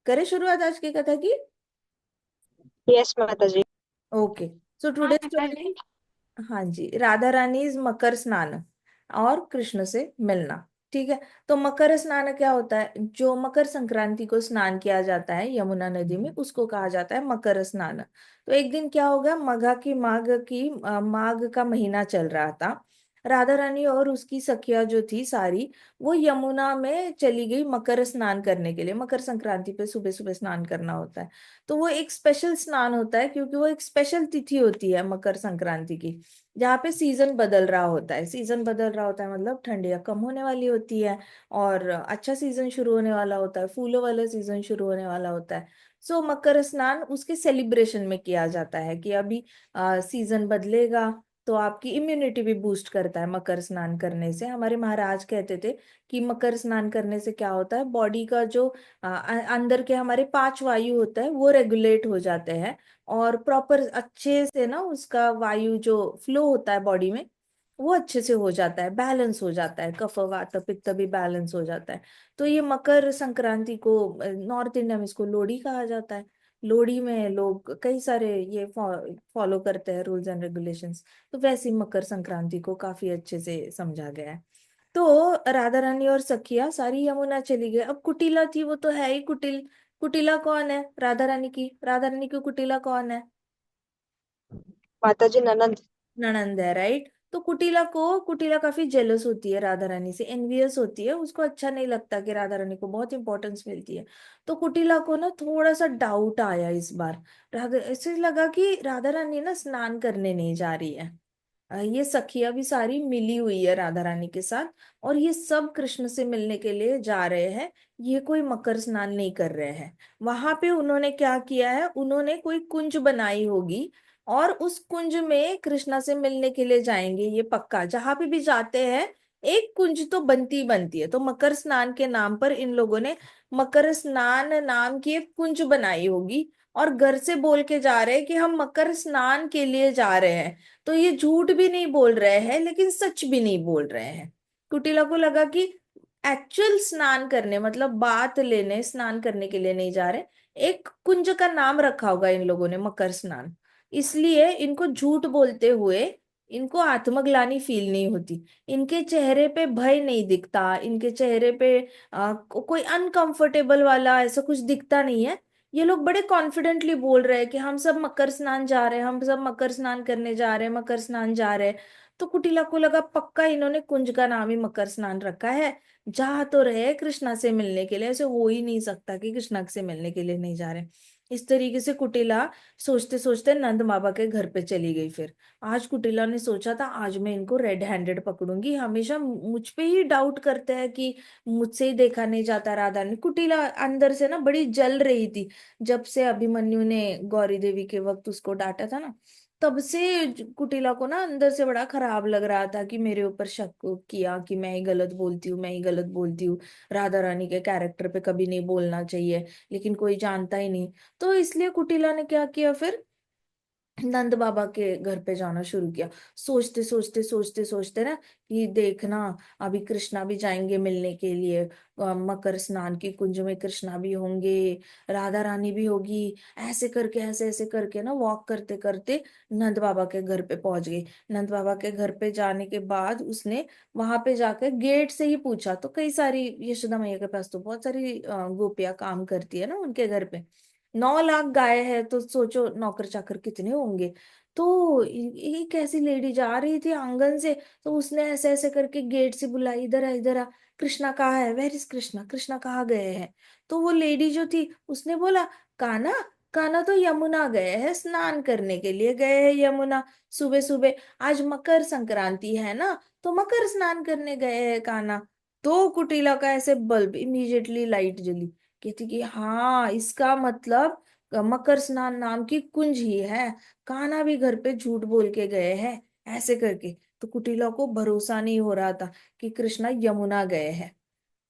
करें शुरुआत आज की कथा की। यस माता जी। ओके। सो हाँ टुडे माता स्टोरी। जी। हाँ जी, राधा रानी मकर स्नान और कृष्ण से मिलना। ठीक है। तो मकर स्नान क्या होता है? जो मकर संक्रांति को स्नान किया जाता है यमुना नदी में, उसको कहा जाता है मकर स्नान। तो एक दिन क्या होगा, माघ का महीना चल रहा था। राधा रानी और उसकी सखिया जो थी सारी, वो यमुना में चली गई मकर स्नान करने के लिए। मकर संक्रांति पे सुबह सुबह स्नान करना होता है। तो वो एक स्पेशल स्नान होता है, क्योंकि वो एक स्पेशल तिथि होती है मकर संक्रांति की, जहाँ पे सीजन बदल रहा होता है। सीजन बदल रहा होता है मतलब ठंडियाँ कम होने वाली होती है और अच्छा सीजन शुरू होने वाला होता है, फूलों वाला सीजन शुरू होने वाला होता है। सो मकर स्नान उसके सेलिब्रेशन में किया जाता है कि अभी सीजन बदलेगा, तो आपकी इम्यूनिटी भी बूस्ट करता है मकर स्नान करने से। हमारे महाराज कहते थे कि मकर स्नान करने से क्या होता है, बॉडी का जो अंदर के हमारे पांच वायु होता है वो रेगुलेट हो जाते हैं, और प्रॉपर अच्छे से ना उसका वायु जो फ्लो होता है बॉडी में, वो अच्छे से हो जाता है, बैलेंस हो जाता है, कफ वात पित्त भी बैलेंस हो जाता है। तो ये मकर संक्रांति को नॉर्थ इंडिया में इसको लोहड़ी कहा जाता है। लोहड़ी में लोग कई सारे ये फॉलो करते हैं रूल्स एंड रेगुलेशंस। तो वैसे ही मकर संक्रांति को काफी अच्छे से समझा गया है। तो राधा रानी और सखिया सारी यमुना चली गई। अब कुटिला थी, वो तो है ही कुटिल। कुटिला कौन है? राधा रानी की कुटिला कौन है? माता जी ननंद। ननंद है, राइट। तो कुटिला काफी जेलस होती है राधा रानी से, एनवियस होती है, उसको अच्छा नहीं लगता कि राधा रानी को बहुत इंपॉर्टेंस मिलती है। तो कुटिला को ना थोड़ा सा डाउट आया इस बार। राधा ऐसे लगा कि राधा रानी ना स्नान करने नहीं जा रही है। ये सखियां भी सारी मिली हुई है राधा रानी के साथ, और ये सब कृष्ण से मिलने के लिए जा रहे हैं। ये कोई मकर स्नान नहीं कर रहे हैं। वहां पे उन्होंने क्या किया है, उन्होंने कोई कुंज बनाई होगी, और उस कुंज में कृष्णा से मिलने के लिए जाएंगे ये पक्का। जहां पे भी जाते हैं एक कुंज तो बनती बनती है। तो मकर स्नान के नाम पर इन लोगों ने मकर स्नान नाम की एक कुंज बनाई होगी, और घर से बोल के जा रहे हैं कि हम मकर स्नान के लिए जा रहे हैं। तो ये झूठ भी नहीं बोल रहे हैं लेकिन सच भी नहीं बोल रहे हैं। कुटिला को लगा कि एक्चुअल स्नान करने मतलब बात लेने स्नान करने के लिए नहीं जा रहे, एक कुंज का नाम रखा होगा इन लोगों ने मकर स्नान, इसलिए इनको झूठ बोलते हुए इनको आत्मग्लानि फील नहीं होती। इनके चेहरे पे भय नहीं दिखता, इनके चेहरे पे कोई अनकंफर्टेबल वाला ऐसा कुछ दिखता नहीं है। ये लोग बड़े कॉन्फिडेंटली बोल रहे हैं कि हम सब मकर स्नान जा रहे हैं, हम सब मकर स्नान करने जा रहे हैं, मकर स्नान जा रहे हैं। तो कुटिला को लगा पक्का इन्होंने कुंज का नाम ही मकर स्नान रखा है। जा तो रहे कृष्णा से मिलने के लिए, ऐसे हो ही नहीं सकता कि कृष्णा से मिलने के लिए नहीं जा रहे। इस तरीके से कुटिला सोचते सोचते नंद बाबा के घर पे चली गई। फिर आज कुटिला ने सोचा था आज मैं इनको रेड हैंडेड पकड़ूंगी। हमेशा मुझ पे ही डाउट करते हैं कि मुझसे ही देखा नहीं जाता। राधा ने कुटिला अंदर से ना बड़ी जल रही थी, जब से अभिमन्यु ने गौरी देवी के वक्त उसको डांटा था ना, तब से कुटिला को ना अंदर से बड़ा खराब लग रहा था कि मेरे ऊपर शक किया कि मैं ही गलत बोलती हूँ, मैं ही गलत बोलती हूँ। राधा रानी के कैरेक्टर पे कभी नहीं बोलना चाहिए, लेकिन कोई जानता ही नहीं। तो इसलिए कुटिला ने क्या किया फिर, नंद बाबा के घर पे जाना शुरू किया। सोचते ना कि देखना अभी कृष्णा भी जाएंगे मिलने के लिए, मकर स्नान की कुंज में कृष्णा भी होंगे, राधा रानी भी होगी। ऐसे ऐसे करके ना वॉक करते करते नंद बाबा के घर पे पहुंच गई। नंद बाबा के घर पे जाने के बाद उसने वहां पे जाकर गेट से ही पूछा। तो कई सारी यशोदा मैया के पास तो बहुत सारी गोपियां काम करती है ना उनके घर पे। 9 लाख गाय है तो सोचो नौकर चाकर कितने होंगे। तो एक ऐसी लेडी जा रही थी आंगन से, तो उसने ऐसे ऐसे करके गेट से बुलाई, इधर आ इधर आ, कृष्णा कहाँ है, वेर इज कृष्णा, कृष्णा कहाँ गए हैं। तो वो लेडी जो थी उसने बोला, काना, काना तो यमुना गए हैं, स्नान करने के लिए गए हैं यमुना सुबह सुबह। आज मकर संक्रांति है ना, तो मकर स्नान करने गए हैं काना। तो कुटिला का ऐसे बल्ब इमीडिएटली लाइट जली, कहती कि हाँ इसका मतलब मकर स्नान नाम की कुंज ही है। कान्हा भी घर पे झूठ बोल के गए हैं ऐसे करके। तो कुटिला को भरोसा नहीं हो रहा था कि कृष्णा यमुना गए हैं।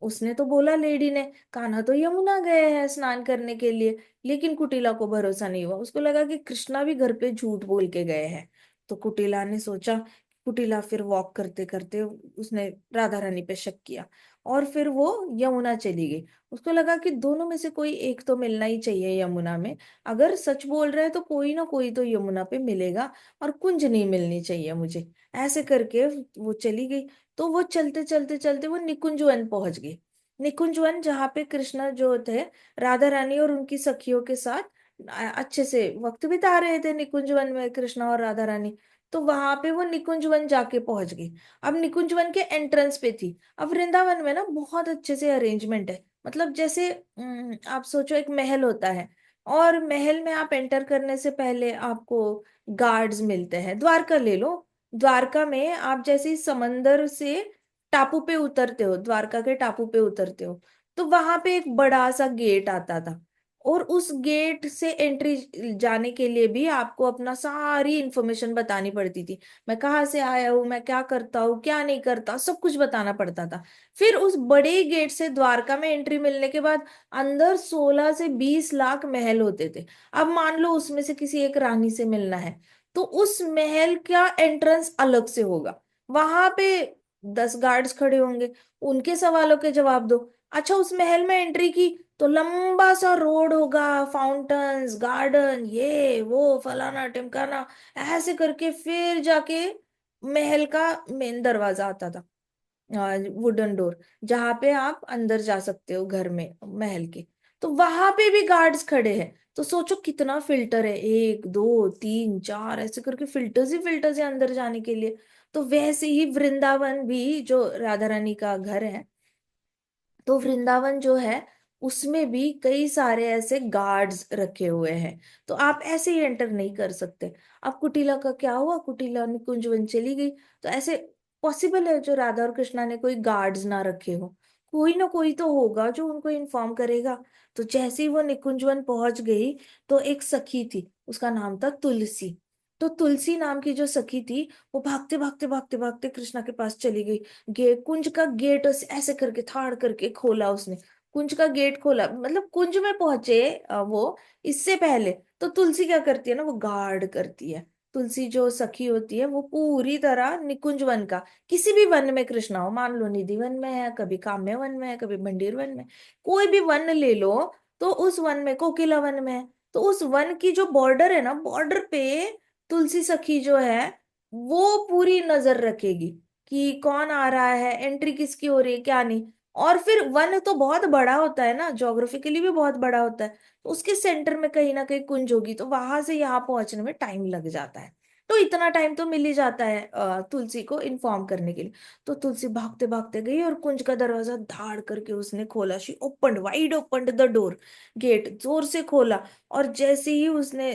उसने तो बोला लेडी ने, कान्हा तो यमुना गए हैं स्नान करने के लिए। लेकिन कुटिला को भरोसा नहीं हुआ, उसको लगा कि कृष्णा भी घर पे झूठ बोल के गए हैं। तो कुटिला ने सोचा कुटिला फिर वॉक करते करते उसने राधा रानी पे शक किया, और फिर वो यमुना चली गई। उसको लगा कि दोनों में से कोई एक तो मिलना ही चाहिए यमुना में। अगर सच बोल रहे हैं तो कोई ना कोई तो यमुना पे मिलेगा, और कुंज नहीं मिलनी चाहिए मुझे। ऐसे करके वो चली गई। तो वो चलते चलते चलते वो निकुंज वन पहुंच गई। निकुंज वन जहाँ पे कृष्ण जो थे, राधा रानी और उनकी सखियों के साथ अच्छे से वक्त बिता रहे थे निकुंज वन में, कृष्णा और राधा रानी। तो वहां पे वो निकुंज वन जाके पहुंच गई। अब निकुंज वन के एंट्रेंस पे थी। अब वृंदावन में ना बहुत अच्छे से अरेंजमेंट है। मतलब जैसे आप सोचो एक महल होता है, और महल में आप एंटर करने से पहले आपको गार्ड्स मिलते हैं। द्वारका ले लो, द्वारका में आप जैसे ही समंदर से टापू पे उतरते हो, द्वारका के टापू पे उतरते हो, तो वहां पे एक बड़ा सा गेट आता था। और उस गेट से एंट्री जाने के लिए भी आपको अपना सारी इंफॉर्मेशन बतानी पड़ती थी। मैं कहाँ से आया हूँ, मैं क्या करता हूँ, क्या नहीं करता, सब कुछ बताना पड़ता था। फिर उस बड़े गेट से द्वारका में एंट्री मिलने के बाद अंदर 16 से 20 लाख महल होते थे। अब मान लो उसमें से किसी एक रानी से मिलना है, तो उस महल का एंट्रेंस अलग से होगा। वहां पे 10 गार्ड्स खड़े होंगे, उनके सवालों के जवाब दो। अच्छा, उस महल में एंट्री की तो लंबा सा रोड होगा, फाउंटेन्स, गार्डन, ये वो फलाना टिमकाना, ऐसे करके फिर जाके महल का मेन दरवाजा आता था, वुडन डोर, जहां पे आप अंदर जा सकते हो घर में, महल के। तो वहां पे भी गार्ड्स खड़े हैं। तो सोचो कितना फिल्टर है, 1 2 3 4 ऐसे करके फिल्टर्स ही फिल्टर्स है अंदर जाने के लिए। तो वैसे ही वृंदावन भी, जो राधा रानी का घर है, तो वृंदावन जो है उसमें भी कई सारे ऐसे गार्ड्स रखे हुए हैं। तो आप ऐसे ही एंटर नहीं कर सकते। अब कुटिला का क्या हुआ, कुटिला निकुंजवन चली गई। तो ऐसे पॉसिबल है जो राधा और कृष्णा ने कोई गार्ड्स ना रखे हो, कोई ना कोई तो होगा जो उनको इन्फॉर्म करेगा। तो जैसे ही वो निकुंजवन पहुंच गई, तो एक सखी थी, उसका नाम था तुलसी। तो तुलसी नाम की जो सखी थी, वो भागते भागते भागते भागते कृष्णा के पास चली गई। कुंज का गेट ऐसे करके थाड़ करके खोला उसने। कुंज का गेट खोला, मतलब कुंज में पहुंचे वो, इससे पहले तो तुलसी क्या करती है ना, वो गार्ड करती है। तुलसी जो सखी होती है वो पूरी तरह निकुंज वन का, किसी भी वन में कृष्णा हो, मान लो निधि वन में है, कभी काम्य वन में है, कभी मंदिर वन में, कोई भी वन ले लो, तो उस वन में, कोकिला वन में है, तो उस वन की जो बॉर्डर है ना, बॉर्डर पे तुलसी सखी जो है वो पूरी नजर रखेगी कि कौन आ रहा है, एंट्री किसकी हो रही है, क्या नहीं। और फिर वन तो बहुत बड़ा होता है ना, ज्योग्राफिकली भी बहुत बड़ा होता है, तो उसके सेंटर में कहीं ना कहीं कुंज होगी, तो वहां से यहाँ पहुंचने में टाइम लग जाता है। तो इतना टाइम तो मिल ही जाता है तुलसी को इन्फॉर्म करने के लिए। तो तुलसी भागते भागते गई और कुंज का दरवाजा धाड़ करके उसने खोला। She open wide, open the door, gate जोर से खोला। और जैसे ही उसने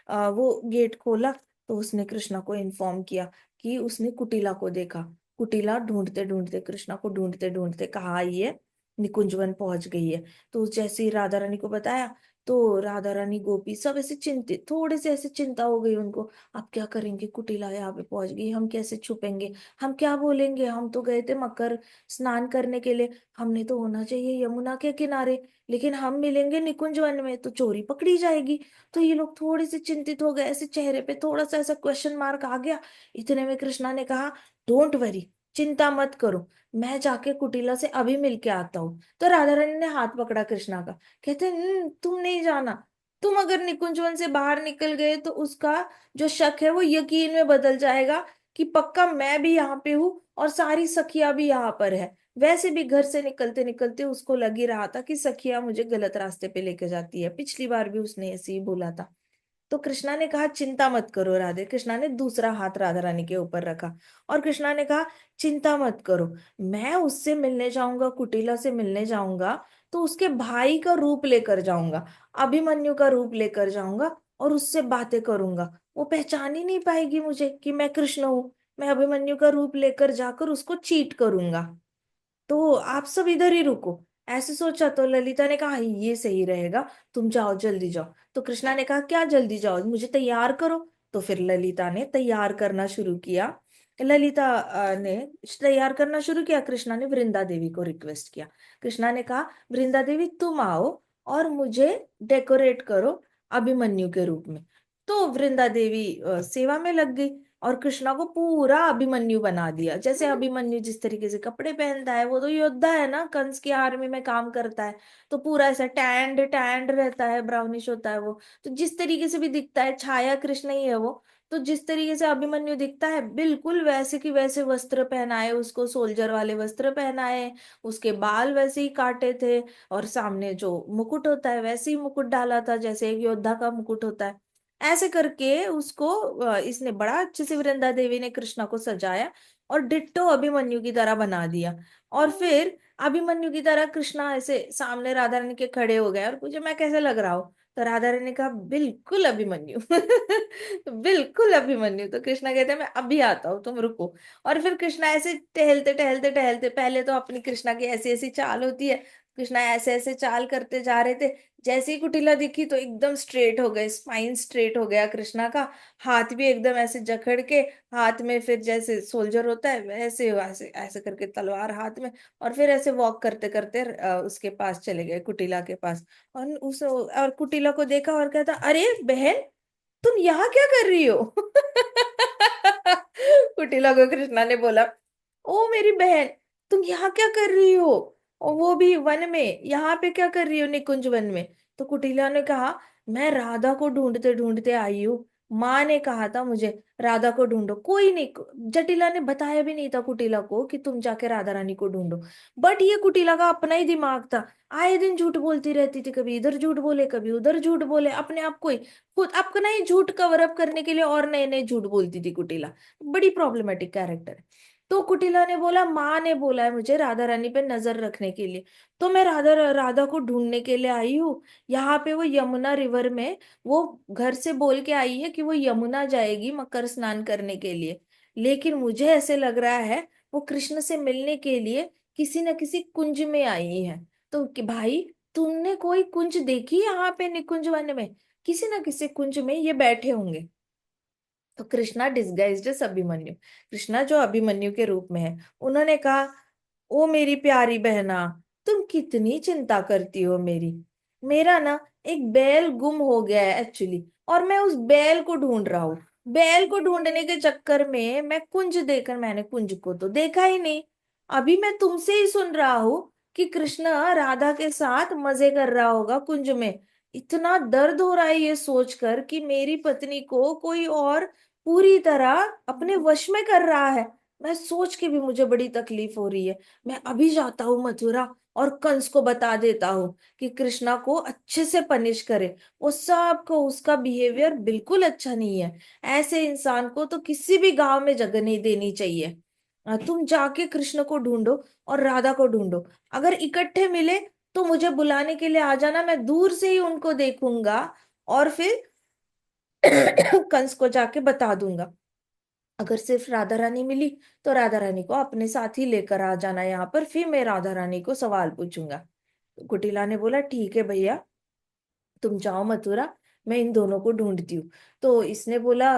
वो गेट खोला, तो उसने कृष्णा को इन्फॉर्म किया कि उसने कुटिला को देखा। कुटिला ढूंढते ढूंढते, कृष्णा को ढूंढते ढूंढते कहाँ आई है, निकुंजवन पहुंच गई है। तो जैसे ही राधा रानी को बताया, तो राधा रानी गोपी सब ऐसे चिंतित, थोड़े से ऐसे चिंता हो गई उनको। अब क्या करेंगे, कुटिला यहाँ पे पहुंच गई, हम कैसे छुपेंगे, हम क्या बोलेंगे, हम तो गए थे मकर स्नान करने के लिए, हमने तो होना चाहिए यमुना के किनारे, लेकिन हम मिलेंगे निकुंज वन में तो चोरी पकड़ी जाएगी। तो ये लोग थोड़े से चिंतित हो गए, ऐसे चेहरे पे थोड़ा सा ऐसा क्वेश्चन मार्क आ गया। इतने में कृष्णा ने कहा, डोंट वरी, चिंता मत करो, मैं जाके कुटिला से अभी मिल के आता हूँ। तो राधा रानी ने हाथ पकड़ा कृष्णा का, कहते तुम नहीं जाना, तुम अगर निकुंजवन से बाहर निकल गए तो उसका जो शक है वो यकीन में बदल जाएगा कि पक्का मैं भी यहाँ पे हूँ और सारी सखियां भी यहाँ पर है। वैसे भी घर से निकलते निकलते उसको लग ही रहा था कि सखिया मुझे गलत रास्ते पे लेके जाती है, पिछली बार भी उसने ऐसे ही बोला था। तो कृष्णा ने कहा चिंता मत करो राधे, कृष्णा ने दूसरा हाथ राधा रानी के ऊपर रखा, और कृष्णा ने कहा चिंता मत करो, मैं उससे मिलने जाऊंगा, कुटिला से मिलने जाऊंगा, तो उसके भाई का रूप लेकर जाऊंगा, अभिमन्यु का रूप लेकर जाऊंगा, और उससे बातें करूंगा। वो पहचान ही नहीं पाएगी मुझे कि मैं कृष्ण हूं। मैं अभिमन्यु का रूप लेकर जाकर उसको चीट करूंगा। तो आप सब इधर ही रुको। ऐसे सोचा तो ललिता ने कहा, ये सही रहेगा, तुम जाओ जल्दी जाओ। तो कृष्णा ने कहा क्या जल्दी जाओ, मुझे तैयार करो। तो फिर ललिता ने तैयार करना शुरू किया। ललिता ने तैयार करना शुरू किया, कृष्णा ने वृंदा देवी को रिक्वेस्ट किया। कृष्णा ने कहा वृंदा देवी तुम आओ और मुझे डेकोरेट करो अभिमन्यु के रूप में। तो वृंदा देवी सेवा में लग गई। और कृष्णा को पूरा अभिमन्यु बना दिया। जैसे अभिमन्यु जिस तरीके से कपड़े पहनता है, वो तो योद्धा है ना, कंस की आर्मी में काम करता है, तो पूरा ऐसा टैंड टैंड रहता है, ब्राउनिश होता है वो। तो जिस तरीके से भी दिखता है, छाया कृष्ण ही है वो। तो जिस तरीके से अभिमन्यु दिखता है, बिल्कुल वैसे की वैसे वस्त्र पहनाए उसको, सोल्जर वाले वस्त्र पहनाए, उसके बाल वैसे ही काटे थे, और सामने जो मुकुट होता है वैसे ही मुकुट डाला था, जैसे एक योद्धा का मुकुट होता है। ऐसे करके उसको इसने बड़ा अच्छे से, वृंदा देवी ने कृष्णा को सजाया और डिट्टो अभिमन्यु की तरह बना दिया। और फिर अभिमन्यु की तरह कृष्णा ऐसे सामने राधा रानी के खड़े हो गए और पूछे, मैं कैसे लग रहा हूँ? तो राधा रानी ने कहा, बिल्कुल अभिमन्यु। बिल्कुल अभिमन्यु। तो कृष्णा कहते हैं, मैं अभी आता हूँ, तुम रुको। और फिर कृष्णा ऐसे टहलते टहलते टहलते, पहले तो अपनी कृष्णा की ऐसी ऐसी चाल होती है, कृष्णा ऐसे ऐसे चाल करते जा रहे थे। जैसे ही कुटिला दिखी तो एकदम स्ट्रेट हो गए, स्पाइन स्ट्रेट हो गया कृष्णा का। हाथ भी एकदम ऐसे जकड़ के, हाथ में फिर जैसे सोल्जर होता है वैसे ऐसे ऐसे करके तलवार हाथ में, और फिर ऐसे वॉक करते करते उसके पास चले गए, कुटिला के पास। और कुटिला को देखा और कहता, अरे बहन, तुम यहाँ क्या कर रही हो? कुटिला को कृष्णा ने बोला, ओ मेरी बहन, तुम यहाँ क्या कर रही हो? और वो भी वन में, यहाँ पे क्या कर रही हो निकुंज वन में? तो कुटिला ने कहा, मैं राधा को ढूंढते ढूंढते आई हूँ। माँ ने कहा था मुझे राधा को ढूंढो, कोई नहीं, जटिला ने बताया भी नहीं था कुटिला को कि तुम जाके राधा रानी को ढूंढो। बट ये कुटिला का अपना ही दिमाग था, आए दिन झूठ बोलती रहती थी, कभी इधर झूठ बोले कभी उधर झूठ बोले, अपने आप को ही, खुद अपना ही झूठ कवर अप करने के लिए और नए नए झूठ बोलती थी कुटिला। बड़ी प्रॉब्लमेटिक कैरेक्टर है। तो कुटिला ने बोला, माँ ने बोला है मुझे राधा रानी पे नजर रखने के लिए, तो मैं राधा राधा को ढूंढने के लिए आई हूँ। यहाँ पे वो यमुना रिवर में, वो घर से बोल के आई है कि वो यमुना जाएगी मकर स्नान करने के लिए। लेकिन मुझे ऐसे लग रहा है वो कृष्ण से मिलने के लिए किसी न किसी कुंज में आई है। तो कि भाई, तुमने कोई कुंज देखी यहाँ पे निकुंज वन में? किसी न किसी कुंज में ये बैठे होंगे। तो कृष्णा डिस्गाइज्ड एज अभिमन्यु, कृष्णा जो अभिमन्यु के रूप में है, उन्होंने कहा, ओ मेरी प्यारी बहना, तुम कितनी चिंता करती हो मेरी। मेरा ना एक बैल गुम हो गया है एक्चुअली, और मैं उस बैल को ढूंढ रहा हूँ। बैल को ढूंढने के चक्कर में मैं कुंज देखकर, मैंने कुंज को तो देखा ही नहीं। अभी मैं तुमसे ही सुन रहा हूँ कि कृष्ण राधा के साथ मजे कर रहा होगा कुंज में। इतना दर्द हो रहा है ये सोचकर कि मेरी पत्नी को कोई और पूरी तरह अपने वश में कर रहा है। मैं सोच के भी मुझे बड़ी तकलीफ हो रही है। मैं अभी जाता हूँ मथुरा और कंस को बता देता हूँ कि कृष्णा को अच्छे से पनिश करे। वो सबको, उसका बिहेवियर बिल्कुल अच्छा नहीं है। ऐसे इंसान को तो किसी भी गांव में जगह नहीं देनी चाहिए। तुम जाके कृष्ण को ढूंढो और राधा को ढूंढो। अगर इकट्ठे मिले तो मुझे बुलाने के लिए आ जाना, मैं दूर से ही उनको देखूंगा और फिर कंस को जाके बता दूंगा। अगर सिर्फ राधा रानी मिली तो राधा रानी को अपने साथ ही लेकर आ जाना यहाँ पर, फिर मैं राधा रानी को सवाल पूछूंगा। तो कुटिला ने बोला, ठीक है भैया, तुम जाओ मथुरा, मैं इन दोनों को ढूंढती हूँ। तो इसने बोला,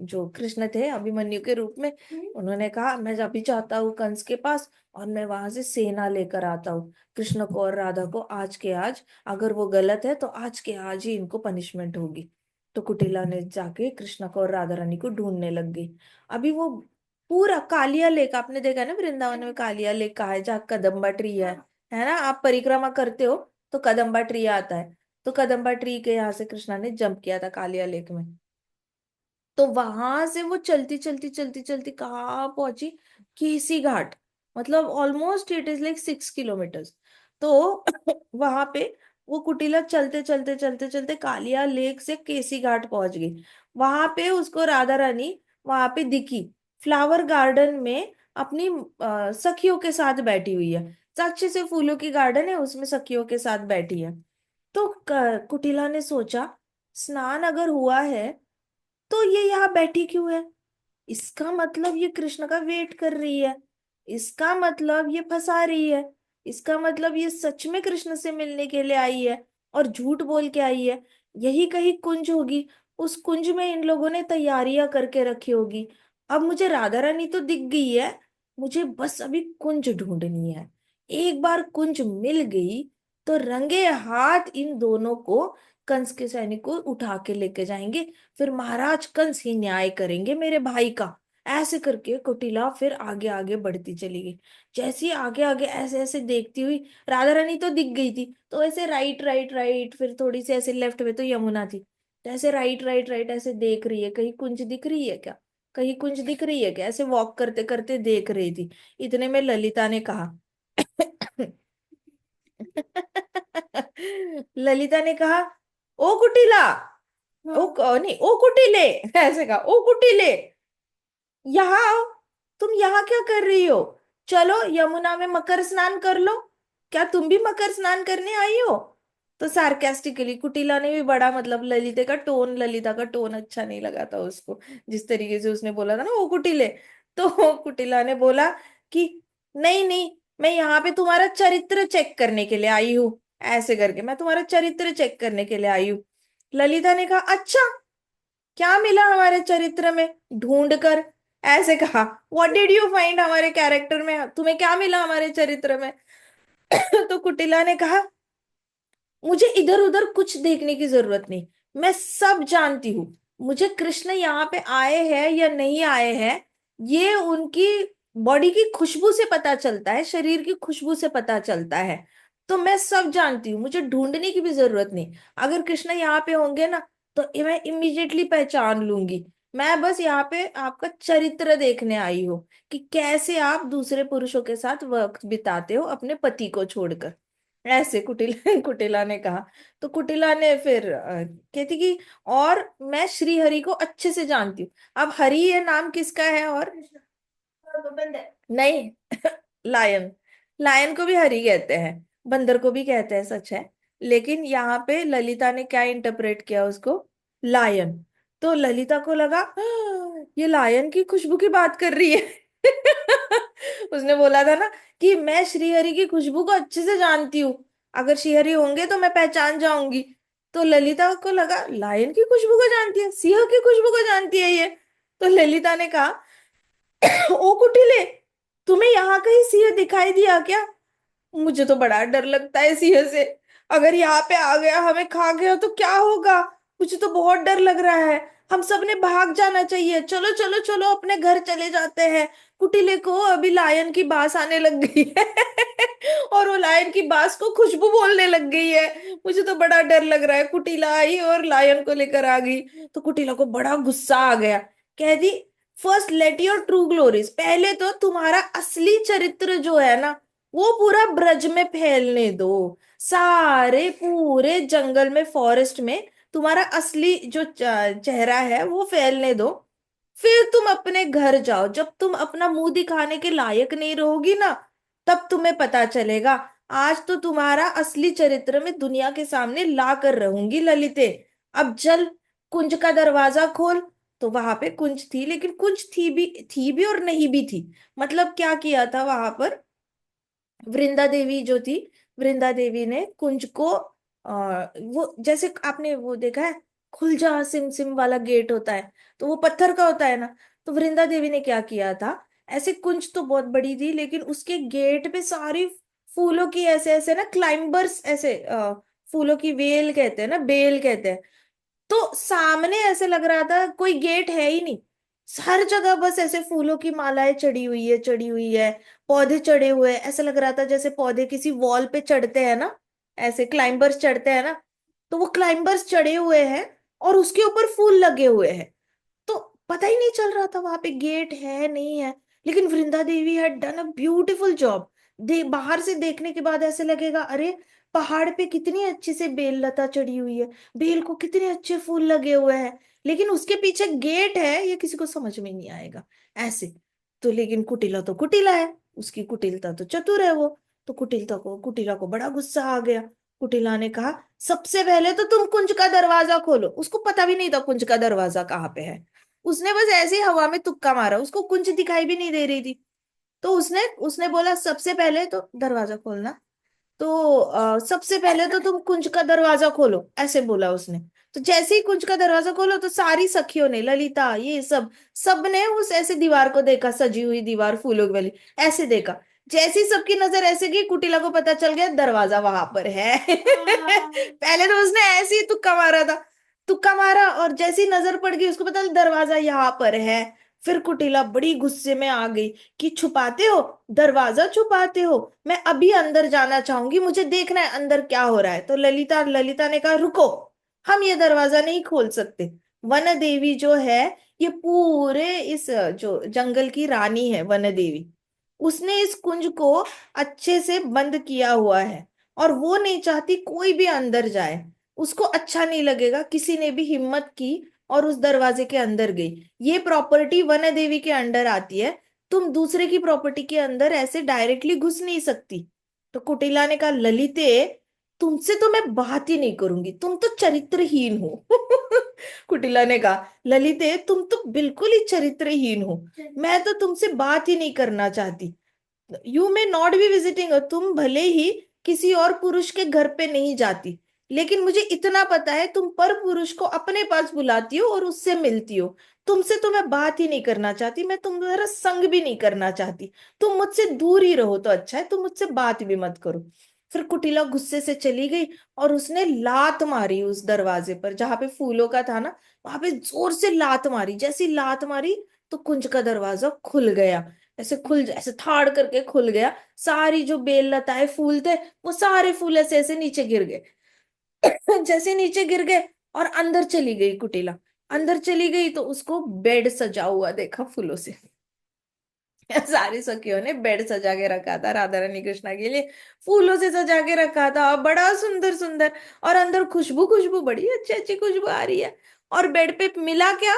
जो कृष्ण थे अभिमन्यु के रूप में, उन्होंने कहा, मैं अभी जाता हूँ कंस के पास और मैं वहां से सेना लेकर आता हूँ कृष्ण को और राधा को, आज के आज। अगर वो गलत है तो आज के आज ही इनको पनिशमेंट होगी। तो कुटिला ने जाके कृष्ण को और राधा रानी को ढूंढने लग गई। अभी वो पूरा कालिया लेक, आपने देखा ना वृंदावन में कालिया लेक कहा है, जहाँ कदम्बा ट्री है ना, आप परिक्रमा करते हो तो कदम्बा ट्री आता है। तो कदम्बा ट्री के यहाँ से कृष्णा ने जंप किया था कालिया लेक में। तो वहां से वो चलती चलती चलती चलती कहाँ पहुंची? केसी घाट। मतलब almost it is like 6 kilometres. तो वहां पे वो कुटिला चलते चलते चलते चलते कालिया लेक से केसी घाट पहुंच गई। वहां पे उसको राधा रानी वहां पे दिखी, फ्लावर गार्डन में अपनी सखियों के साथ बैठी हुई है। अच्छे से फूलों की गार्डन है, उसमें सखियों के साथ बैठी है। तो कुटिला ने सोचा, स्नान अगर हुआ है तो ये यहाँ बैठी क्यों है? इसका मतलब ये कृष्ण का वेट कर रही है, इसका मतलब ये फंसा रही है, इसका मतलब ये सच में कृष्ण से मिलने के लिए आई है और झूठ बोल के आई है। यही कहीं कुंज होगी, उस कुंज में इन लोगों ने तैयारियां करके रखी होगी। अब मुझे राधा रानी तो दिख गई है, मुझे बस अभी कुंज ढूंढनी है। एक बार कुंज मिल गई तो रंगे हाथ इन दोनों को कंस के सैनिक को उठा के लेके जाएंगे, फिर महाराज कंस ही न्याय करेंगे मेरे भाई का। ऐसे करके कुटिला फिर आगे आगे बढ़ती चली गई। जैसे ही आगे आगे ऐसे ऐसे देखती हुई, राधा रानी तो दिख गई थी, तो ऐसे राइट राइट राइट, फिर थोड़ी सी ऐसे लेफ्ट में तो यमुना थी, तो ऐसे राइट राइट राइट ऐसे देख रही है, कहीं कुंज दिख रही है क्या, कहीं कुंज दिख रही है क्या, ऐसे वॉक करते करते देख रही थी। इतने में ललिता ने कहा ललिता ने कहा, ओ कुटिला, नहीं ओ कुटिले, ऐसे कहा, ओ कुटिले, यहाँ आओ, तुम यहाँ क्या कर रही हो, चलो यमुना में मकर स्नान कर लो, क्या तुम भी मकर स्नान करने आई हो। तो सार्केस्टिकली कुटिला ने भी बड़ा, मतलब ललिता का टोन अच्छा नहीं लगा था उसको, जिस तरीके से उसने बोला था ना वो कुटिले। तो कुटिला ने बोला कि नहीं नहीं, मैं यहाँ पे तुम्हारा चरित्र चेक करने के लिए आई हूँ, ऐसे करके मैं तुम्हारा चरित्र चेक करने के लिए आई हूँ। ललिता ने कहा, अच्छा, क्या मिला हमारे चरित्र में ढूंढ कर, ऐसे कहा, व्हाट डिड यू फाइंड हमारे कैरेक्टर में, तुम्हें क्या मिला हमारे चरित्र में। तो कुटिला ने कहा, मुझे इधर उधर कुछ देखने की जरूरत नहीं, मैं सब जानती हूँ। मुझे कृष्ण यहाँ पे आए हैं या नहीं आए हैं, ये उनकी बॉडी की खुशबू से पता चलता है, शरीर की खुशबू से पता चलता है। तो मैं सब जानती हूँ, मुझे ढूंढने की भी जरूरत नहीं। अगर कृष्ण यहाँ पे होंगे ना, तो मैं इमीडिएटली पहचान लूंगी। मैं बस यहाँ पे आपका चरित्र देखने आई हूँ, कि कैसे आप दूसरे पुरुषों के साथ वक्त बिताते हो अपने पति को छोड़कर, ऐसे कुटिला कुटिला ने कहा। तो कुटिला ने फिर कहती कि और मैं श्री हरि को अच्छे से जानती हूँ। अब हरि ये नाम किसका है, और नहीं, लायन, लायन को भी हरि कहते हैं, बंदर को भी कहते हैं, सच है। लेकिन यहाँ पे ललिता ने क्या इंटरप्रेट किया उसको, लायन। तो ललिता को लगा, ये लायन की खुशबू की बात कर रही है। उसने बोला था ना कि मैं श्रीहरि की खुशबू को अच्छे से जानती हूँ, अगर श्रीहरि होंगे तो मैं पहचान जाऊंगी। तो ललिता को लगा, लायन की खुशबू को जानती है, सिंह की खुशबू को जानती है ये। तो ललिता ने कहा, ओ कुटिले, तुम्हें यहाँ कहीं सिंह दिखाई दिया क्या, मुझे तो बड़ा डर लगता है सिंह से, अगर यहाँ पे आ गया हमें खा गया तो क्या होगा, मुझे तो बहुत डर लग रहा है। हम सब ने भाग जाना चाहिए, चलो चलो चलो अपने घर चले जाते हैं। कुटिले को अभी लायन की बास आने लग गई है। और वो लायन की बास को खुशबू बोलने लग गई है, मुझे तो बड़ा डर लग रहा है। कुटिला आई और लायन को लेकर आ गई। तो कुटिला को बड़ा गुस्सा आ गया, कह दी, first let your true glories, पहले तो तुम्हारा असली चरित्र जो है ना, वो पूरा ब्रज में फैलने दो, सारे पूरे जंगल में, फॉरेस्ट में तुम्हारा असली जो चेहरा है वो फैलने दो। फिर तुम अपने घर जाओ, जब तुम अपना मुंह दिखाने के लायक नहीं रहोगी ना, तब तुम्हें पता चलेगा। आज तो तुम्हारा असली चरित्र में दुनिया के सामने ला कर रहूंगी ललिते। अब चल, कुंज का दरवाजा खोल। तो वहां पे कुंज थी, लेकिन कुंज थी भी और नहीं भी थी। मतलब क्या किया था वहां पर, वृंदा देवी जो थी, वृंदा देवी ने कुंज को वो जैसे आपने वो देखा है, खुल जा सिम सिम वाला गेट होता है, तो वो पत्थर का होता है ना। तो वृंदा देवी ने क्या किया था, ऐसे कुंज तो बहुत बड़ी थी, लेकिन उसके गेट पे सारी फूलों की ऐसे ऐसे ना क्लाइंबर्स, ऐसे फूलों की वेल कहते हैं ना, बेल कहते हैं। तो सामने ऐसे लग रहा था कोई गेट है ही नहीं, हर जगह बस ऐसे फूलों की मालाएं चढ़ी हुई है, चढ़ी हुई है, पौधे चढ़े हुए हैं, ऐसा लग रहा था जैसे पौधे किसी वॉल पे चढ़ते हैं ना, ऐसे क्लाइंबर्स चढ़ते हैं ना, तो वो क्लाइंबर्स चढ़े हुए हैं और उसके ऊपर फूल लगे हुए हैं। तो पता ही नहीं चल रहा था वहां पे गेट है नहीं है। लेकिन Vrinda Devi had done a beautiful job. बाहर से देखने के बाद ऐसे लगेगा, अरे पहाड़ पे कितनी अच्छी से बेल लता चढ़ी हुई है, बेल को कितने अच्छे फूल लगे हुए हैं, लेकिन उसके पीछे गेट है, ये किसी को समझ में नहीं आएगा, ऐसे। तो लेकिन कुटिला तो कुटिला है, उसकी कुटिलता तो चतुर है वो। तो कुटिला को बड़ा गुस्सा आ गया। कुटिला ने कहा, सबसे पहले तो तुम कुंज का दरवाजा खोलो। उसको पता भी नहीं था कुंज का दरवाजा कहाँ पे है, उसने बस ऐसे ही हवा में तुक्का मारा, उसको कुंज दिखाई भी नहीं दे रही थी। तो उसने उसने बोला, सबसे पहले तो दरवाजा खोलना। तो सबसे पहले तो तुम कुंज का दरवाजा खोलो, ऐसे बोला उसने। तो जैसे ही कुंज का दरवाजा खोलो, तो सारी सखियों ने, ललिता ये सब, सब ने उस ऐसे दीवार को देखा, सजी हुई दीवार फूलों की वाली, ऐसे देखा। जैसी सबकी नजर ऐसे गई, कुटिला को पता चल गया दरवाजा वहां पर है। पहले तो उसने ऐसे ही तुक्का मारा था, तुक्का मारा, और जैसी नजर पड़ गई उसको पता चला दरवाजा यहाँ पर है। फिर कुटिला बड़ी गुस्से में आ गई कि छुपाते हो, दरवाजा छुपाते हो, मैं अभी अंदर जाना चाहूंगी, मुझे देखना है अंदर क्या हो रहा है। तो ललिता ललिता ने कहा रुको, हम ये दरवाजा नहीं खोल सकते। वन देवी जो है, ये पूरे इस जो जंगल की रानी है वन देवी, उसने इस कुंज को अच्छे से बंद किया हुआ है, और वो नहीं चाहती कोई भी अंदर जाए। उसको अच्छा नहीं लगेगा, किसी ने भी हिम्मत की और उस दरवाजे के अंदर गई। ये प्रॉपर्टी वन देवी के अंडर आती है, तुम दूसरे की प्रॉपर्टी के अंदर ऐसे डायरेक्टली घुस नहीं सकती। तो कुटिला ने कहा ललिते, तुमसे तो मैं बात ही नहीं करूंगी, तुम तो चरित्रहीन हो। कुटिला ने कहा ललिते, तुम तो बिल्कुल ही चरित्रहीन हो, मैं तो तुमसे बात ही नहीं करना चाहती। You may not be visiting, तुम भले ही किसी और पुरुष के घर पे नहीं जाती, लेकिन मुझे इतना पता है तुम पर पुरुष को अपने पास बुलाती हो और उससे मिलती हो। तुमसे तो मैं बात ही नहीं करना चाहती, मैं तुम्हारा संग भी नहीं करना चाहती, तुम मुझसे दूर ही रहो तो अच्छा है, तुम मुझसे बात भी मत करो। फिर कुटिला गुस्से से चली गई और उसने लात मारी उस दरवाजे पर जहां पे फूलों का था ना, वहां पे जोर से लात मारी। जैसी लात मारी तो कुंज का दरवाजा खुल गया, ऐसे खुल, ऐसे थाड़ करके खुल गया। सारी जो बेल लताए फूल थे, वो सारे फूल ऐसे ऐसे नीचे गिर गए। जैसे नीचे गिर गए और अंदर चली गई कुटिला, अंदर चली गई तो उसको बेड सजा हुआ देखा फूलों से। सारी सखियों ने बेड सजा के रखा था राधा रानी कृष्णा के लिए, फूलों से सजा के रखा था, बड़ा सुंदर सुंदर। और अंदर खुशबू खुशबू, बड़ी अच्छी अच्छी खुशबू आ रही है। और बेड पे मिला क्या,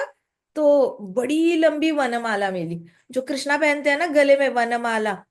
तो बड़ी लंबी वनमाला मिली, जो कृष्णा पहनते हैं ना गले में वनमाला,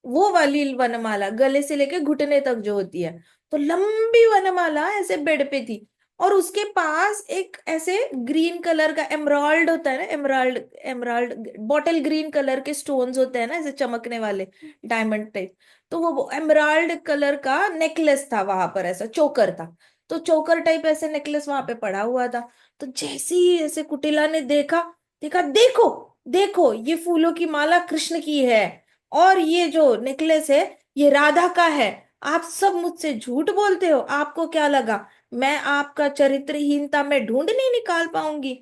वो वाली वनमाला गले से लेके घुटने तक जो होती है। तो लंबी वनमाला ऐसे बेड पे थी, और उसके पास एक ऐसे ग्रीन कलर का एमराल्ड होता है ना, emerald, emerald bottle green colour के स्टोन्स होते हैं ना ऐसे चमकने वाले, डायमंड टाइप। तो वो एमराल्ड कलर का नेकलेस था वहां पर, ऐसा चोकर था। तो चोकर टाइप ऐसे नेकलेस वहां पे पड़ा हुआ था। तो जैसे ही ऐसे कुटिला ने देखा, देखा देखो, देखो ये फूलों की माला कृष्ण की है, और ये जो नेकलेस है ये राधा का है। आप सब मुझसे झूठ बोलते हो, आपको क्या लगा मैं आपका चरित्रहीनता में ढूंढ नहीं निकाल पाऊंगी?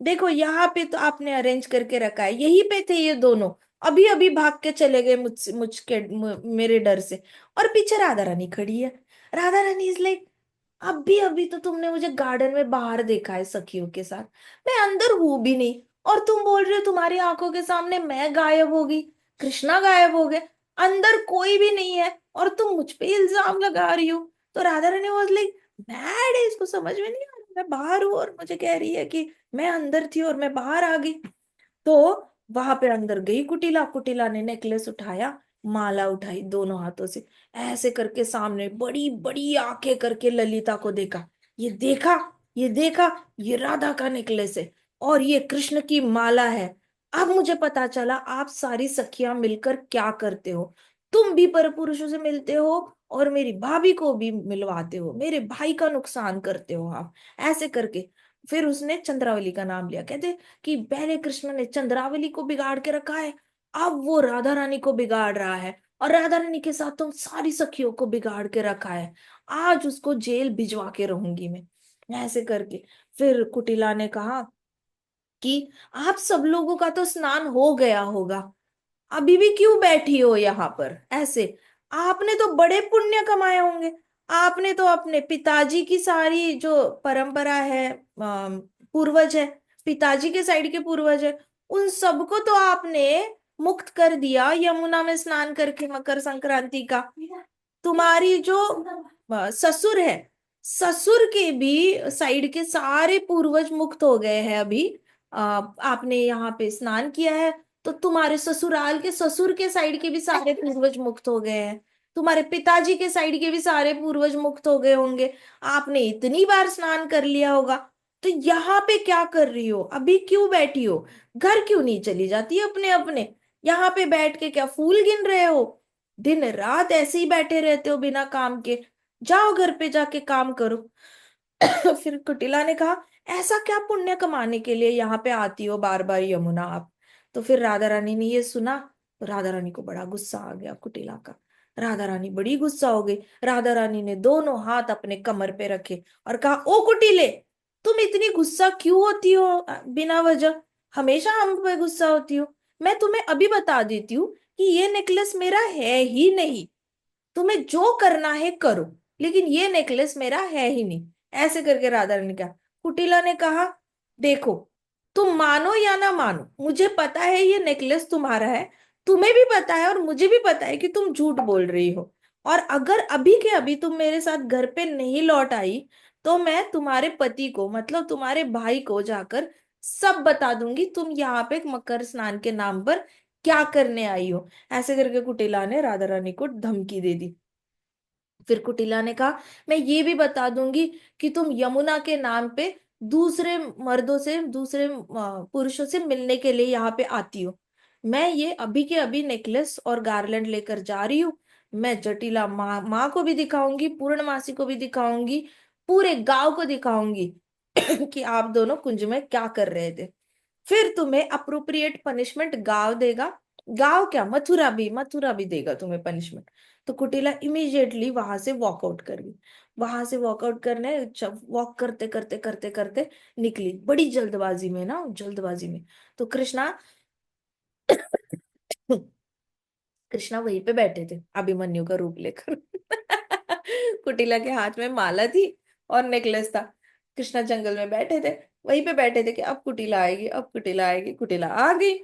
देखो यहाँ पे तो आपने अरेंज करके रखा है, यहीं पे थे ये दोनों, अभी अभी भाग के चले गए मुझसे, मेरे डर से। और पीछे राधा रानी खड़ी है। राधा रानी इज लाइक, अभी अभी तो तुमने मुझे गार्डन में बाहर देखा है सखियों के साथ, मैं अंदर हूं भी नहीं, और तुम बोल रहे हो तुम्हारी आंखों के सामने मैं गायब हो गई, कृष्णा गायब हो गए, अंदर कोई भी नहीं है, और तुम मुझ पे इल्जाम लगा रही हो। तो Radha Rani was like mad है, इसको समझ में नहीं आ रहा, मैं बाहर हूँ और मुझे कह रही है कि मैं अंदर थी और मैं बाहर आ गई। तो वहां पे अंदर गई कुटिला, कुटिला ने नेकलेस उठाया, माला उठाई दोनों हाथों से, ऐसे करके सामने बड़ी बड़ी आंखें करके ललिता को देखा, ये देखा, ये देखा, ये राधा का नेकलेस है और ये कृष्ण की माला है। अब मुझे पता चला आप सारी सखियां मिलकर क्या करते हो, तुम भी पर पुरुषों से मिलते हो और मेरी भाभी को भी मिलवाते हो, मेरे भाई का नुकसान करते हो आप, ऐसे करके। फिर उसने चंद्रावली का नाम लिया, कहते कि पहले कृष्ण ने चंद्रावली को बिगाड़ के रखा है, अब वो राधा रानी को बिगाड़ रहा है, और राधा रानी के साथ तो सारी सखियों को बिगाड़ के रखा है, आज उसको जेल भिजवा के रहूंगी मैं, ऐसे करके। फिर कुटिला ने कहा कि आप सब लोगों का तो स्नान हो गया होगा, अभी भी क्यों बैठी हो यहाँ पर ऐसे, आपने तो बड़े पुण्य कमाए होंगे, आपने तो अपने पिताजी की सारी जो परंपरा है, पूर्वज है, पिताजी के साइड के पूर्वज है, उन सबको तो आपने मुक्त कर दिया यमुना में स्नान करके मकर संक्रांति का। तुम्हारी जो ससुर है, ससुर के भी साइड के सारे पूर्वज मुक्त हो गए हैं अभी, आपने यहाँ पे स्नान किया है, तो तुम्हारे ससुराल के ससुर के साइड के भी सारे पूर्वज मुक्त हो गए हैं, तुम्हारे पिताजी के साइड के भी सारे पूर्वज मुक्त हो गए होंगे, आपने इतनी बार स्नान कर लिया होगा, तो यहाँ पे क्या कर रही हो, अभी क्यों बैठी हो, घर क्यों नहीं चली जाती अपने अपने, यहाँ पे बैठ के क्या फूल गिन रहे हो, दिन रात ऐसे ही बैठे रहते हो बिना काम के, जाओ घर पे जाके काम करो। फिर कुटिला ने कहा ऐसा क्या पुण्य कमाने के लिए यहाँ पे आती हो बार बार यमुना आप? तो फिर राधा रानी ने ये सुना, तो राधा रानी को बड़ा गुस्सा आ गया कुटिला का। राधा रानी बड़ी गुस्सा हो गई। राधा रानी ने दोनों हाथ अपने कमर पे रखे और कहा, ओ कुटिले, तुम इतनी गुस्सा क्यों होती हो बिना वजह? हमेशा हम पे गुस्सा होती हो। मैं तुम्हें अभी बता देती हूँ कि ये नेकलेस मेरा है ही नहीं। तुम्हें जो करना है करो, लेकिन ये नेकलेस मेरा है ही नहीं। ऐसे करके राधा रानी कहा। कुटिला ने कहा, देखो, तुम मानो या ना मानो, मुझे पता है ये नेकलेस तुम्हारा है। तुम्हें भी पता है और मुझे भी पता है कि तुम झूठ बोल रही हो। और अगर अभी के अभी तुम मेरे साथ घर पे नहीं लौट आई, तो मैं तुम्हारे पति को, मतलब तुम्हारे भाई को जाकर सब बता दूंगी तुम यहाँ पे मकर स्नान के नाम पर क्या करने आई हो। ऐसे करके कुटिला ने राधा रानी को धमकी दे दी। फिर कुटिला ने कहा, मैं ये भी बता दूंगी कि तुम यमुना के नाम पे दूसरे मर्दों से, दूसरे पुरुषों से मिलने के लिए यहाँ पे आती हो। मैं ये अभी के अभी नेकलेस और गार्लैंड लेकर जा रही हूँ। मैं जटिला माँ को भी दिखाऊंगी, पूर्णमासी को भी दिखाऊंगी, पूरे गांव को दिखाऊंगी कि आप दोनों कुंज में क्या कर रहे थे। फिर तुम्हें अप्रोप्रिएट पनिशमेंट गांव देगा। गांव क्या, मथुरा भी देगा तुम्हें पनिशमेंट। तो कुटिला इमीडिएटली वहां से वॉकआउट कर गई। वहां से वॉकआउट करने, जब वॉक करते करते करते करते निकली बड़ी जल्दबाजी में ना, जल्दबाजी में। तो कृष्णा कृष्णा वहीं पे बैठे थे अभिमन्यु का रूप लेकर। कुटिला के हाथ में माला थी और नेकलेस था। कृष्णा जंगल में बैठे थे, वहीं पे बैठे थे कि अब कुटिला आएगी, अब कुटिला आएगी। कुटिला आ गई।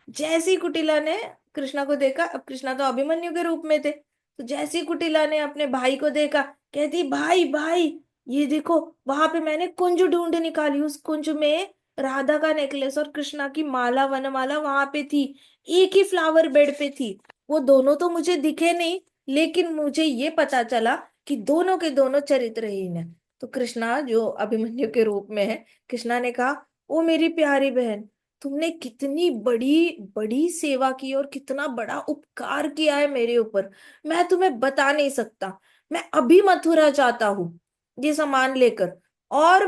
जैसे ही कुटिला ने कृष्णा को देखा, अब कृष्णा तो अभिमन्यु के रूप में थे, तो जैसे ही कुटिला ने अपने भाई को देखा, कहती, भाई भाई, ये देखो, वहां पे मैंने कुंज ढूंढ निकाली। उस कुंज में राधा का नेकलेस और कृष्णा की माला, वनमाला वहां पे थी। एक ही फ्लावर बेड पे थी। वो दोनों तो मुझे दिखे नहीं, लेकिन मुझे ये पता चला कि दोनों के दोनों चरित्रहीन है। तो कृष्णा जो अभिमन्यु के रूप में है, कृष्णा ने कहा, ओ मेरी प्यारी बहन, तुमने कितनी बड़ी बड़ी सेवा की और कितना बड़ा उपकार किया है मेरे ऊपर, मैं तुम्हें बता नहीं सकता। मैं अभी मथुरा जाता हूँ ये सामान लेकर, और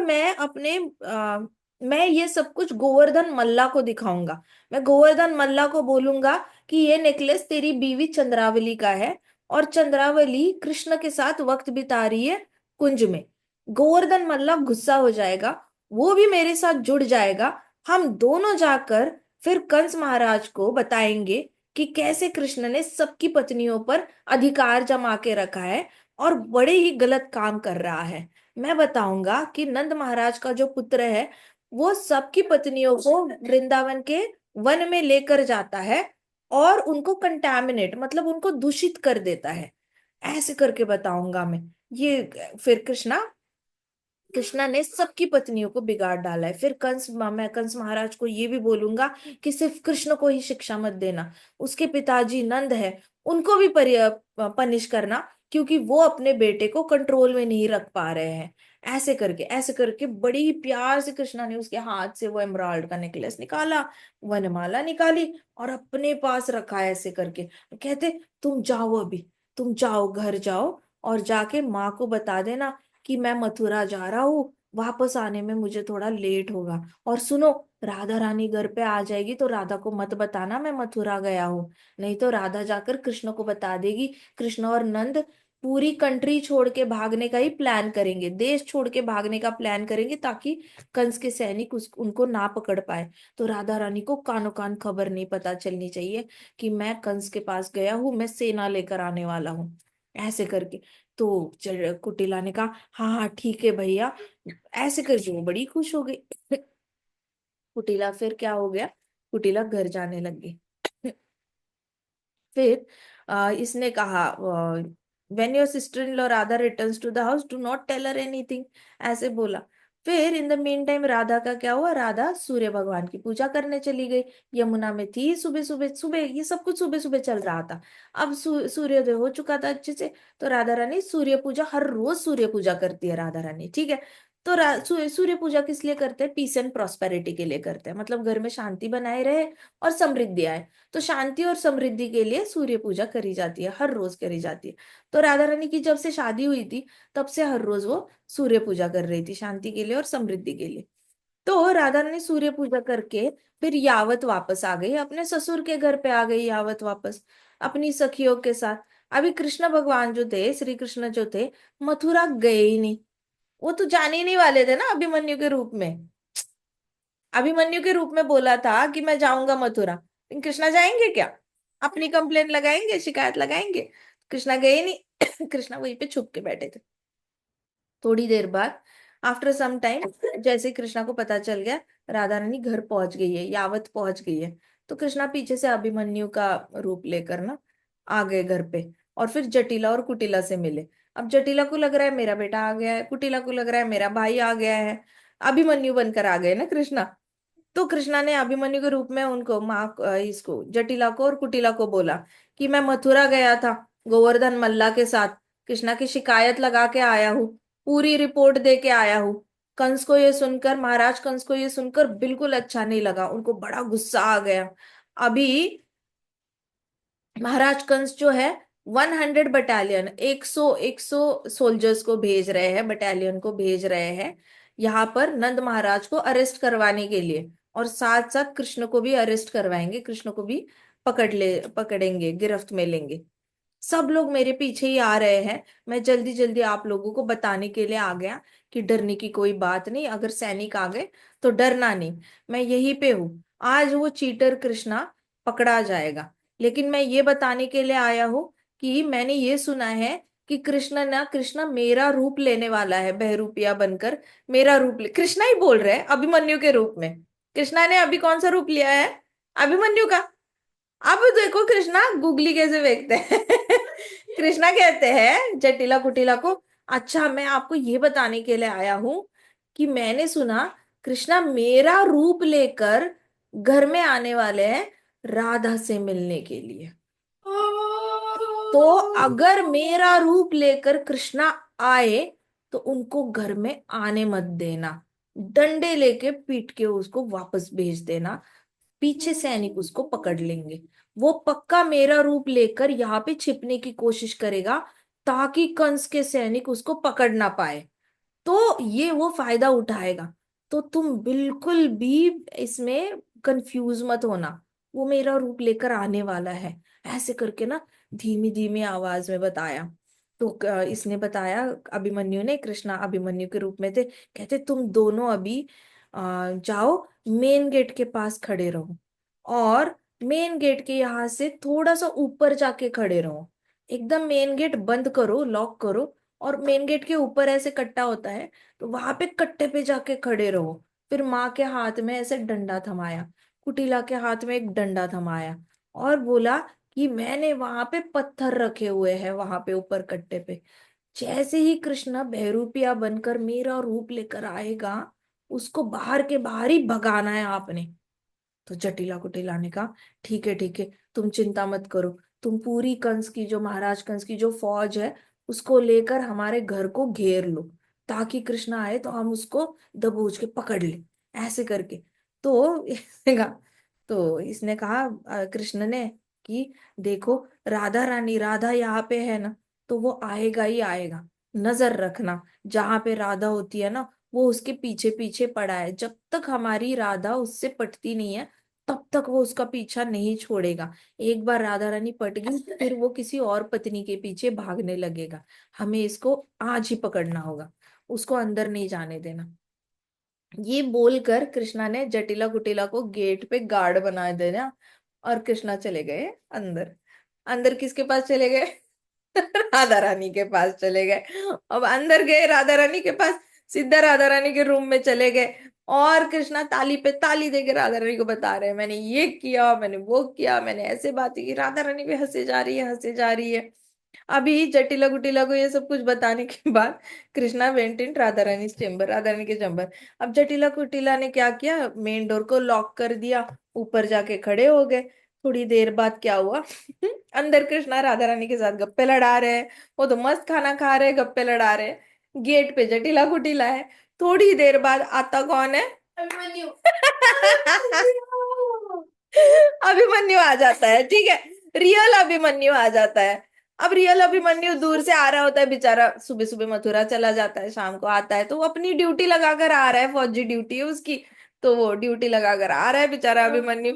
मैं ये सब कुछ गोवर्धन मल्ला को दिखाऊंगा। मैं गोवर्धन मल्ला को बोलूंगा कि ये नेकलेस तेरी बीवी चंद्रावली का है, और चंद्रावली कृष्ण के साथ वक्त बिता रही है कुंज में। गोवर्धन मल्ला गुस्सा हो जाएगा, वो भी मेरे साथ जुड़ जाएगा। हम दोनों जाकर फिर कंस महाराज को बताएंगे कि कैसे कृष्ण ने सबकी पत्नियों पर अधिकार जमा के रखा है और बड़े ही गलत काम कर रहा है। मैं बताऊंगा कि नंद महाराज का जो पुत्र है, वो सबकी पत्नियों को वृंदावन के वन में लेकर जाता है और उनको कंटैमिनेट, मतलब उनको दूषित कर देता है। ऐसे करके बताऊंगा मैं ये। फिर कृष्णा ने सबकी पत्नियों को बिगाड़ डाला है। फिर मैं कंस महाराज को ये भी बोलूंगा कि सिर्फ कृष्ण को ही शिक्षा मत देना, उसके पिताजी नंद है, उनको भी पनिश करना, क्योंकि वो अपने बेटे को कंट्रोल में नहीं रख पा रहे हैं। ऐसे करके बड़ी ही प्यार से कृष्णा ने उसके हाथ से वो एमराल्ड का नेकलेस निकाला, वनमाला निकाली और अपने पास रखा। ऐसे करके कहते, तुम जाओ अभी, तुम जाओ, घर जाओ और जाके माँ को बता देना कि मैं मथुरा जा रहा हूँ, वापस आने में मुझे थोड़ा लेट होगा। और सुनो, राधा रानी घर पे आ जाएगी तो राधा को मत बताना मैं मथुरा गया हूँ, नहीं तो राधा जाकर कृष्ण को बता देगी। कृष्ण और नंद पूरी कंट्री छोड़ के भागने का ही प्लान करेंगे, देश छोड़ के भागने का प्लान करेंगे, ताकि कंस के सैनिक उनको ना पकड़ पाए। तो राधा रानी को कानो कान खबर नहीं पता चलनी चाहिए कि मैं कंस के पास गया हूँ, मैं सेना लेकर आने वाला हूँ। ऐसे करके तो कुटिला ने कहा, हाँ हाँ ठीक है भैया। ऐसे करके वो बड़ी खुश हो गई। कुटिला फिर क्या हो गया, कुटिला घर जाने लग गई। फिर इसने कहा, when your sister in law Radha returns to the house, do not tell her anything, ऐसे बोला। फिर in the meantime Radha का क्या हुआ, राधा सूर्य भगवान की पूजा करने चली गई। यमुना में थी, सुबह सुबह सुबह, ये सब कुछ सुबह सुबह चल रहा था। अब सूर्योदय हो चुका था अच्छे से। तो राधा रानी सूर्य पूजा, हर रोज सूर्य पूजा करती है राधा रानी, ठीक है। तो सूर्य पूजा किस लिए करते हैं, पीस एंड प्रॉस्पेरिटी के लिए करते हैं, मतलब घर में शांति बनाए रहे और समृद्धि आए। तो शांति और समृद्धि के लिए सूर्य पूजा करी जाती है, हर रोज करी जाती है। तो राधा रानी की जब से शादी हुई थी, तब से हर रोज वो सूर्य पूजा कर रही थी, शांति के लिए और समृद्धि के लिए। तो राधा रानी सूर्य पूजा करके फिर यावत वापस आ गई, अपने ससुर के घर पे आ गई यावत वापस, अपनी सखियों के साथ। अभी कृष्ण भगवान जो थे, श्री कृष्ण जो थे, मथुरा गए ही नहीं। वो तो जाने ही नहीं वाले थे ना अभिमन्यु के रूप में। अभिमन्यु के रूप में बोला था कि मैं जाऊंगा मथुरा, लेकिन कृष्णा जाएंगे क्या? अपनी कंप्लेंट लगाएंगे, शिकायत लगाएंगे? कृष्णा गए नहीं। कृष्णा वहीं पे छुप के बैठे थे। थोड़ी देर बाद, आफ्टर सम टाइम, जैसे कृष्णा को पता चल गया राधा रानी घर पहुंच गई है, यावत पहुंच गई है, तो कृष्णा पीछे से अभिमन्यु का रूप लेकर ना आ गए घर पे। और फिर जटिला और कुटिला से मिले। अब जटिला को लग रहा है मेरा बेटा आ गया है, कुटिला को लग रहा है मेरा भाई आ गया है, अभिमन्यु बनकर आ गए ना कृष्णा। तो कृष्णा ने अभिमन्यु के रूप में उनको माँ इसको जटिला को और कुटिला को बोला कि मैं मथुरा गया था गोवर्धन मल्ला के साथ, कृष्णा की शिकायत लगा के आया हूँ, पूरी रिपोर्ट दे के आया हूँ। कंस को ये सुनकर, महाराज कंस को ये सुनकर बिल्कुल अच्छा नहीं लगा, उनको बड़ा गुस्सा आ गया। अभी महाराज कंस जो है 100 बटालियन, 100 सोल्जर्स को भेज रहे हैं, बटालियन को भेज रहे हैं यहाँ पर नंद महाराज को अरेस्ट करवाने के लिए। और साथ साथ कृष्ण को भी अरेस्ट करवाएंगे, कृष्ण को भी पकड़ेंगे, गिरफ्त में लेंगे। सब लोग मेरे पीछे ही आ रहे हैं। मैं जल्दी जल्दी आप लोगों को बताने के लिए आ गया कि डरने की कोई बात नहीं, अगर सैनिक आ गए तो डरना नहीं। मैं यहीं पे हूँ, आज वो चीटर कृष्णा पकड़ा जाएगा। लेकिन मैं ये बताने के लिए आया हूँ कि मैंने ये सुना है कि कृष्णा मेरा रूप लेने वाला है, बहरूपिया बनकर मेरा रूप कृष्णा ही बोल रहे हैं अभिमन्यु के रूप में। कृष्णा ने अभी कौन सा रूप लिया है? अभिमन्यु का। अब देखो कृष्णा गूगली कैसे फेंकते हैं। कृष्णा कहते हैं जटिला कुटिला को, अच्छा मैं आपको ये बताने के लिए आया हूं कि मैंने सुना कृष्णा मेरा रूप लेकर घर में आने वाले हैं राधा से मिलने के लिए। तो अगर मेरा रूप लेकर कृष्णा आए तो उनको घर में आने मत देना, डंडे लेके पीट के उसको वापस भेज देना, पीछे सैनिक उसको पकड़ लेंगे। वो पक्का मेरा रूप लेकर यहाँ पे छिपने की कोशिश करेगा ताकि कंस के सैनिक उसको पकड़ ना पाए। तो ये वो फायदा उठाएगा। तो तुम बिल्कुल भी इसमें कंफ्यूज मत होना, वो मेरा रूप लेकर आने वाला है। ऐसे करके ना धीमी धीमी आवाज में बताया। तो इसने बताया, अभिमन्यु ने, कृष्णा अभिमन्यु के रूप में थे, कहते तुम दोनों अभी जाओ, मेन गेट के पास खड़े रहो, और मेन गेट के यहाँ से थोड़ा सा ऊपर जाके खड़े रहो, एकदम मेन गेट बंद करो, लॉक करो, और मेन गेट के ऊपर ऐसे कट्टा होता है, तो वहां पे कट्टे पे जाके खड़े रहो। फिर माँ के हाथ में ऐसे डंडा थमाया, कुटिला के हाथ में एक डंडा थमाया, और बोला कि मैंने वहां पे पत्थर रखे हुए हैं वहां पे ऊपर कट्टे पे। जैसे ही कृष्णा बहरूपिया बनकर मेरा रूप लेकर आएगा, उसको बाहर के बाहर ही भगाना है आपने। तो जटिला कुटिला ने कहा ठीक है ठीक है, तुम चिंता मत करो, तुम पूरी कंस की जो, महाराज कंस की जो फौज है उसको लेकर हमारे घर को घेर लो, ताकि कृष्णा आए तो हम उसको दबोच के पकड़ ले, ऐसे करके। तो इसने कहा, कृष्ण ने कि देखो राधा रानी, राधा यहाँ पे है ना, तो वो आएगा ही आएगा, नजर रखना, जहां पे राधा होती है ना वो उसके पीछे पीछे पड़ा है, जब तक हमारी राधा उससे पटती नहीं है तब तक वो उसका पीछा नहीं छोड़ेगा। एक बार राधा रानी पट गई फिर वो किसी और पत्नी के पीछे भागने लगेगा, हमें इसको आज ही पकड़ना होगा, उसको अंदर नहीं जाने देना। ये बोलकर कृष्णा ने जटिला कुटिला को गेट पे गार्ड बना देना, और कृष्णा चले गए अंदर। अंदर किसके पास चले गए? राधा रानी के पास चले गए। अब अंदर गए राधा रानी के पास, सीधा राधा रानी के रूम में चले गए, और कृष्णा ताली पे ताली देके राधा रानी को बता रहे हैं मैंने ये किया, मैंने वो किया, मैंने ऐसे बातें की। राधा रानी भी हंसे जा रही है, हंसे जा रही है। अभी जटिला कुटिला को ये सब कुछ बताने के बाद Krishna went in Radha Rani chamber, Radha Rani के चेम्बर। अब जटिला कुटिला ने क्या किया, मेन डोर को लॉक कर दिया, ऊपर जाके खड़े हो गए। थोड़ी देर बाद क्या हुआ, अंदर कृष्णा राधा रानी के साथ गप्पे लड़ा रहे हैं, वो तो मस्त खाना खा रहे हैं, गप्पे लड़ा रहे हैं। गेट पे जटिला कुटिला है। थोड़ी देर बाद आता कौन है? अभिमन्यु। अभिमन्यु आ जाता है, ठीक है, रियल अभिमन्यु आ जाता है। अब रियल अभिमन्यु दूर से आ रहा होता है बेचारा, सुबह सुबह मथुरा चला जाता है, शाम को आता है, तो वो अपनी ड्यूटी लगाकर आ रहा है, फौजी ड्यूटी है उसकी। तो वो ड्यूटी लगा कर आ रहा है बेचारा अभिमन्यु।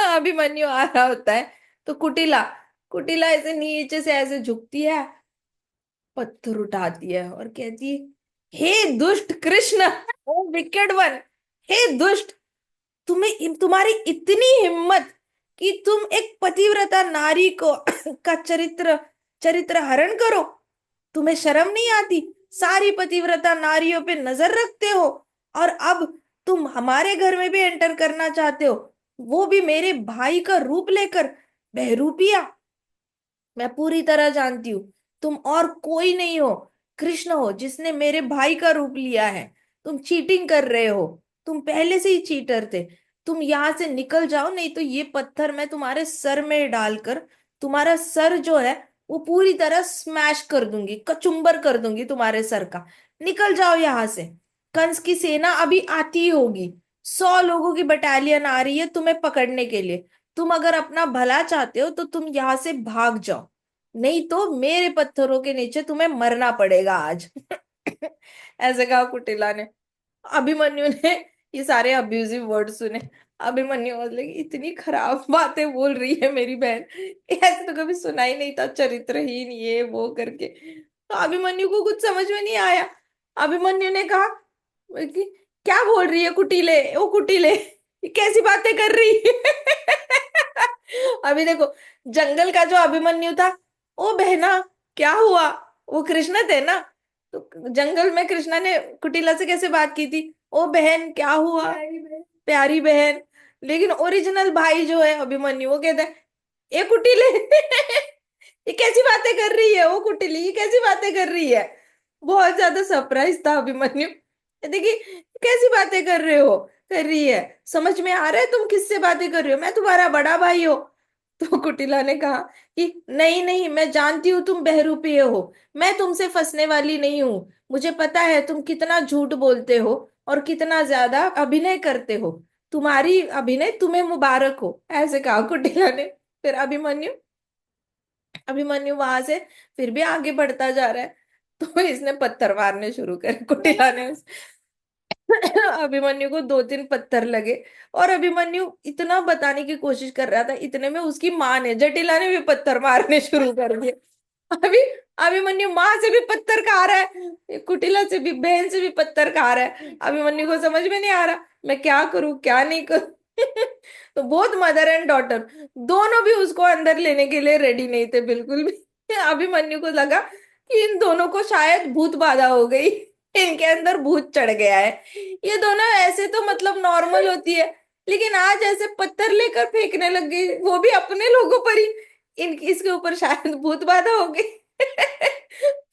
अभिमन्यु आ रहा होता है, तो कुटिला, कुटिला ऐसे नीचे से ऐसे झुकती है, पत्थर उठाती है और कहती है, हे दुष्ट कृष्ण, ओ विकेड वन, हे दुष्ट, तुम्हें, तुम्हारी इतनी हिम्मत कि तुम एक पतिव्रता नारी को का चरित्र चरित्र हरण करो, तुम्हें शर्म नहीं आती? सारी पतिव्रता नारियों पे नजर रखते हो, और अब तुम हमारे घर में भी एंटर करना चाहते हो, वो भी मेरे भाई का रूप लेकर, बहरूपिया। मैं पूरी तरह जानती हूँ तुम और कोई नहीं हो, कृष्ण हो जिसने मेरे भाई का रूप लिया है। तुम चीटिंग कर रहे हो, तुम पहले से ही चीटर थे। तुम यहाँ से निकल जाओ, नहीं तो ये पत्थर मैं तुम्हारे सर में डालकर तुम्हारा सर जो है वो पूरी तरह स्मैश कर दूंगी, कचुम्बर कर दूंगी तुम्हारे सर का। निकल जाओ यहाँ से। कंस की सेना अभी आती ही होगी, 100 लोगों की बटालियन आ रही है तुम्हें पकड़ने के लिए। तुम अगर अपना भला चाहते हो तो तुम यहाँ से भाग जाओ, नहीं तो मेरे पत्थरों के नीचे तुम्हें मरना पड़ेगा आज। ऐसे कहा कुटिला ने। अभिमन्यु ने ये सारे अब्यूजिव वर्ड सुने। अभिमन्यु was like, इतनी खराब बातें बोल रही है मेरी बहन, ऐसे तो कभी सुना ही नहीं था, चरित्रहीन ये वो करके। तो अभिमन्यु को कुछ समझ में नहीं आया। अभिमन्यु ने कहा कि क्या बोल रही है कुटिले, ओ कुटिले, ये कैसी बातें कर रही है? अभी देखो, जंगल का जो अभिमन्यु था, ओ बहना क्या हुआ, वो कृष्ण थे ना, तो जंगल में कृष्णा ने कुटिला से कैसे बात की थी, ओ बहन क्या हुआ, प्यारी बहन। लेकिन ओरिजिनल भाई जो है अभिमन्यु, वो कहता है, ए कुटिले, ये कैसी बातें कर रही है, वो कुटिली ये कैसी बातें कर रही है। बहुत ज्यादा सरप्राइज था अभिमन्यु, देखिए कैसी बातें कर रहे हो, कर रही है, समझ में आ रहा है तुम किससे बातें कर रही हो, मैं तुम्हारा बड़ा भाई हो। तो कुटिला ने कहा कि नहीं नहीं, मैं जानती हूँ तुम बहरूपीय हो, मैं तुमसे फंसने वाली नहीं हूँ, मुझे पता है तुम कितना झूठ बोलते हो और कितना ज्यादा अभिनय करते हो, तुम्हारी अभिनय तुम्हें मुबारक हो, ऐसे कहा कुटिला ने। फिर अभिमन्यु, अभिमन्यु वहां से फिर भी आगे बढ़ता जा रहा है, तो इसने पत्थर मारने शुरू करे, कुटिला ने अभिमन्यु को 2-3 पत्थर लगे। और अभिमन्यु इतना बताने की कोशिश कर रहा था, इतने में उसकी माँ ने, जटिला ने भी पत्थर मारने शुरू कर दिए। अभी अभिमन्यु माँ से भी पत्थर खा रहा है, कुटिला से भी, बहन से भी पत्थर खा रहा है। अभिमन्यु को समझ में नहीं आ रहा मैं क्या करूं क्या नहीं करूं। तो बोथ मदर एंड डॉटर दोनों भी उसको अंदर लेने के लिए रेडी नहीं थे बिल्कुल भी। अभिमन्यु को लगा कि इन दोनों को शायद भूत बाधा हो गई, इनके अंदर भूत चढ़ गया है। ये दोनों ऐसे तो मतलब नॉर्मल होती है, लेकिन आज ऐसे पत्थर लेकर फेंकने लग गई, वो भी अपने लोगों पर ही, इन इसके ऊपर शायद भूत बाधा हो गई।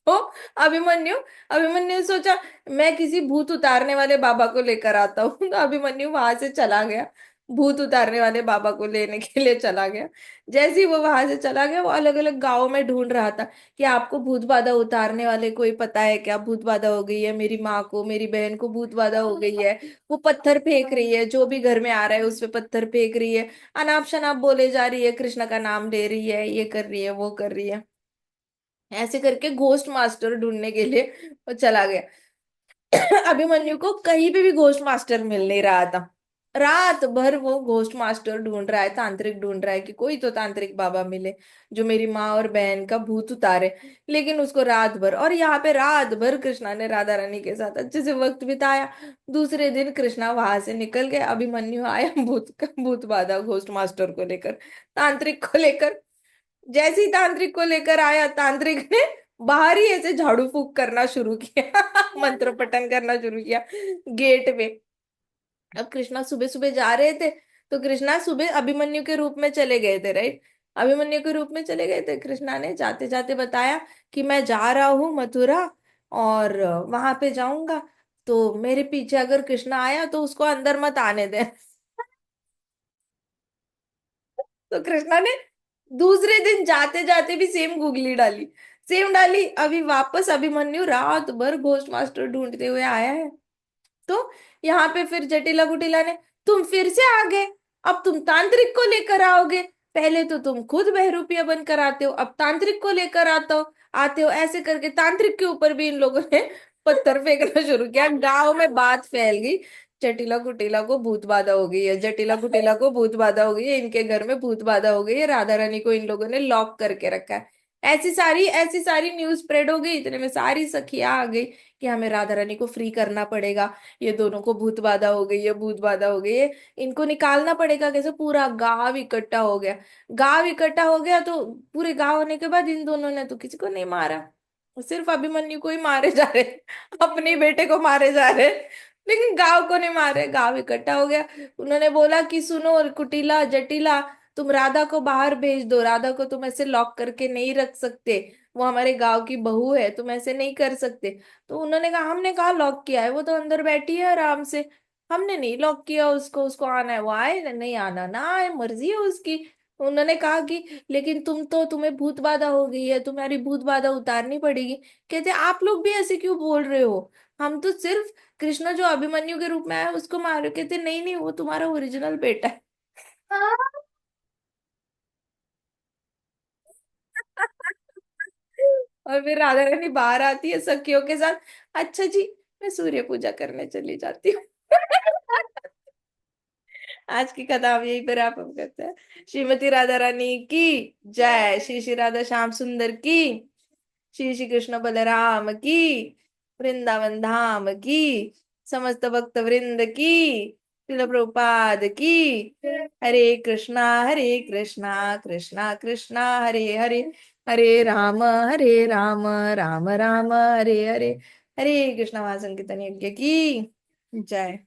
तो अभिमन्यु अभिमन्यु सोचा मैं किसी भूत उतारने वाले बाबा को लेकर आता हूँ। तो अभिमन्यु वहां से चला गया, भूत उतारने वाले बाबा को लेने के लिए चला गया। जैसे ही वो वहां से चला गया, वो अलग अलग गांवों में ढूंढ रहा था कि आपको भूत बाधा उतारने वाले कोई पता है क्या, भूत बाधा हो गई है मेरी माँ को, मेरी बहन को भूत बाधा हो गई है। वो पत्थर फेंक रही है, जो भी घर में आ रहा है उस पे पत्थर फेंक रही है, अनाप शनाप बोले जा रही है, कृष्ण का नाम ले रही है, ये कर रही है वो कर रही है। ऐसे करके घोस्ट मास्टर ढूंढने के लिए वो चला गया। अभिमन्यु को कहीं पे भी घोस्ट मास्टर मिल नहीं रहा था। रात भर वो घोस्ट मास्टर ढूंढ रहा है, तांत्रिक ढूंढ रहा है कि कोई तो तांत्रिक बाबा मिले जो मेरी माँ और बहन का भूत उतारे। लेकिन उसको रात भर, और यहाँ पे रात भर कृष्णा ने राधा रानी के साथ अच्छे से वक्त बिताया। दूसरे दिन कृष्णा वहां से निकल गए, अभिमन्यु आया भूत का भूत बाधा घोस्ट मास्टर को लेकर, तांत्रिक को लेकर। जैसे ही तांत्रिक को लेकर आया, तांत्रिक ने बाहर ही ऐसे झाड़ू फूक करना शुरू किया, मंत्र पठन करना शुरू किया गेट पे। अब कृष्णा सुबह सुबह जा रहे थे, तो कृष्णा सुबह अभिमन्यु के रूप में चले गए थे, राइट। अभिमन्यु के रूप में चले गए थे, कृष्णा ने जाते जाते बताया कि मैं जा रहा हूँ मथुरा, और वहां पे जाऊंगा, तो मेरे पीछे अगर कृष्णा आया तो उसको अंदर मत आने दे। तो कृष्णा ने दूसरे दिन जाते जाते भी सेम गूगली डाली, सेम डाली। अभी वापस अभिमन्यु रात भर घोस्ट मास्टर ढूंढते हुए आया है। तो यहाँ पे फिर जटिला कुटिला ने, तुम फिर से आ गए, अब तुम तांत्रिक को लेकर आओगे, पहले तो तुम खुद बहरूपिया बनकर आते हो, अब तांत्रिक को लेकर आते हो, ऐसे करके तांत्रिक के ऊपर भी इन लोगों ने पत्थर फेंकना शुरू किया। गांव में बात फैल गई जटिला कुटिला को भूत बाधा हो गई है, जटिला कुटिला को भूत बाधा हो गई है, इनके घर में भूत बाधा हो गई है, राधा रानी को इन लोगों ने लॉक करके रखा है। ऐसी सारी न्यूज स्प्रेड हो गई, इतने में सारी सखियां आ गई कि हमें राधा रानी को फ्री करना पड़ेगा, ये दोनों को भूत बाधा हो गई है, भूत बाधा हो गई है, इनको निकालना पड़ेगा कैसे। पूरा गांव इकट्ठा हो गया। गांव इकट्ठा हो गया तो पूरे गांव होने के बाद इन दोनों ने तो किसी को नहीं मारा, सिर्फ अभिमन्यु को ही मारे जा रहे, अपने बेटे को मारे जा रहे, लेकिन गांव को नहीं मारे। गांव इकट्ठा हो गया। उन्होंने बोला कि सुनो कुटिला जटिला, तुम राधा को बाहर भेज दो, राधा को तुम ऐसे लॉक करके नहीं रख सकते, वो हमारे गांव की बहू है, तुम ऐसे नहीं कर सकते। तो उन्होंने कहा हमने कहा लॉक किया है, वो तो अंदर बैठी है आराम से, हमने नहीं लॉक किया उसको, उसको आना है वो आए, नहीं आना ना आए, मर्जी है उसकी। उन्होंने कहा कि लेकिन तुम्हें भूत बाधा हो गई है, तुम्हारी भूत बाधा उतारनी पड़ेगी। कहते आप लोग भी ऐसे क्यों बोल रहे हो, हम तो सिर्फ कृष्ण जो अभिमन्यु के रूप में आया उसको मारो। कहते नहीं नहीं, वो तुम्हारा ओरिजिनल बेटा है। और फिर राधा रानी बाहर आती है सखियों के साथ, अच्छा जी मैं सूर्य पूजा करने चली जाती हूँ। आज की कथा हम यहीं पर आप करते हैं। श्रीमती राधा रानी की जय, श्री श्री राधा श्याम सुंदर की, श्री श्री कृष्ण बलराम की, वृंदावन धाम की, समस्त भक्त वृंद की, शिल प्रभुपाद की। हरे कृष्णा कृष्णा कृष्णा हरे हरे, हरे राम राम राम हरे हरे। हरे कृष्णा महासंकीर्तन यज्ञ की जय।